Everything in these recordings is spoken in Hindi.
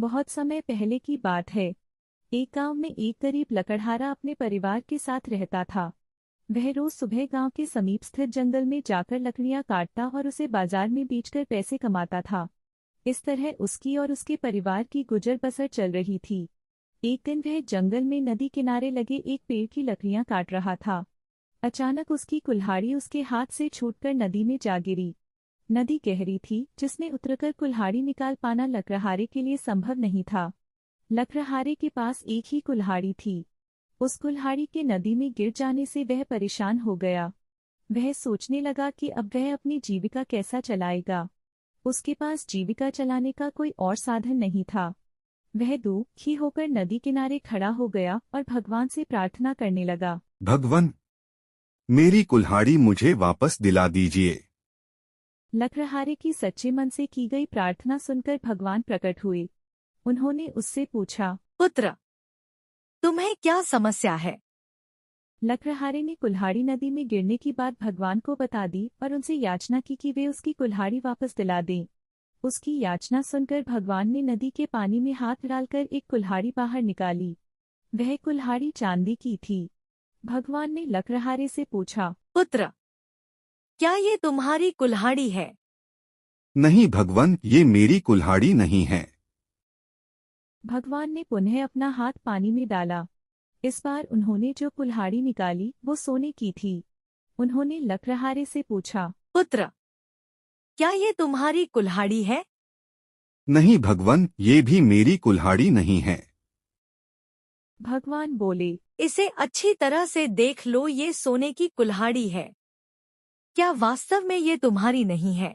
बहुत समय पहले की बात है। एक गांव में एक गरीब लकड़हारा अपने परिवार के साथ रहता था। वह रोज सुबह गांव के समीप स्थित जंगल में जाकर लकड़ियां काटता और उसे बाजार में बेचकर पैसे कमाता था। इस तरह उसकी और उसके परिवार की गुजर बसर चल रही थी। एक दिन वह जंगल में नदी किनारे लगे एक पेड़ की लकड़ियां काट रहा था। अचानक उसकी कुल्हाड़ी उसके हाथ से छूटकर नदी में जा गिरी। नदी गहरी थी, जिसमें उतरकर कुल्हाड़ी निकाल पाना लकड़हारे के लिए संभव नहीं था। लकड़हारे के पास एक ही कुल्हाड़ी थी। उस कुल्हाड़ी के नदी में गिर जाने से वह परेशान हो गया। वह सोचने लगा कि अब वह अपनी जीविका कैसा चलाएगा। उसके पास जीविका चलाने का कोई और साधन नहीं था। वह दुखी होकर नदी किनारे खड़ा हो गया और भगवान से प्रार्थना करने लगा। भगवान, मेरी कुल्हाड़ी मुझे वापस दिला दीजिए। लकड़हारे की सच्चे मन से की गई प्रार्थना सुनकर भगवान प्रकट हुए। उन्होंने उससे पूछा, पुत्र, तुम्हें क्या समस्या है? लकड़हारे ने कुल्हाड़ी नदी में गिरने की बात भगवान को बता दी और उनसे याचना की कि वे उसकी कुल्हाड़ी वापस दिला दें। उसकी याचना सुनकर भगवान ने नदी के पानी में हाथ डालकर एक कुल्हाड़ी बाहर निकाली। वह कुल्हाड़ी चांदी की थी। भगवान ने लकड़हारे से पूछा, पुत्र, क्या ये तुम्हारी कुल्हाड़ी है? नहीं भगवान, ये मेरी कुल्हाड़ी नहीं है। भगवान ने पुनः अपना हाथ पानी में डाला। इस बार उन्होंने जो कुल्हाड़ी निकाली वो सोने की थी। उन्होंने लकड़हारे से पूछा, पुत्र, क्या ये तुम्हारी कुल्हाड़ी है? नहीं भगवान, ये भी मेरी कुल्हाड़ी नहीं है। भगवान बोले, इसे अच्छी तरह से देख लो, ये सोने की कुल्हाड़ी है। क्या वास्तव में ये तुम्हारी नहीं है?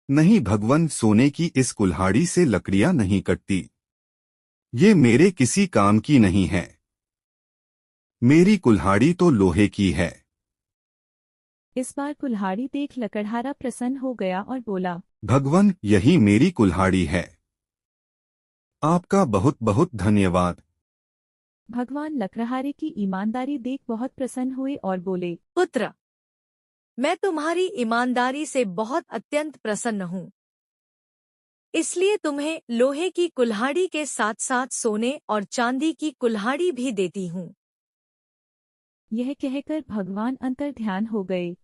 नहीं भगवान, सोने की इस कुल्हाड़ी से लकड़ियां नहीं कटती। ये मेरे किसी काम की नहीं है। मेरी कुल्हाड़ी तो लोहे की है। इस बार कुल्हाड़ी देख लकड़हारा प्रसन्न हो गया और बोला, भगवान, यही मेरी कुल्हाड़ी है। आपका बहुत बहुत धन्यवाद। भगवान लकड़हारे की ईमानदारी देख बहुत प्रसन्न हुए और बोले, पुत्र, मैं तुम्हारी ईमानदारी से बहुत अत्यंत प्रसन्न हूँ। इसलिए तुम्हें लोहे की कुल्हाड़ी के साथ साथ सोने और चांदी की कुल्हाड़ी भी देती हूँ। यह कहकर भगवान अंतर्ध्यान हो गए।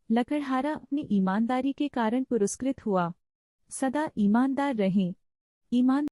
लकड़हारा अपनी ईमानदारी के कारण पुरस्कृत हुआ। सदा ईमानदार रहें। ईमान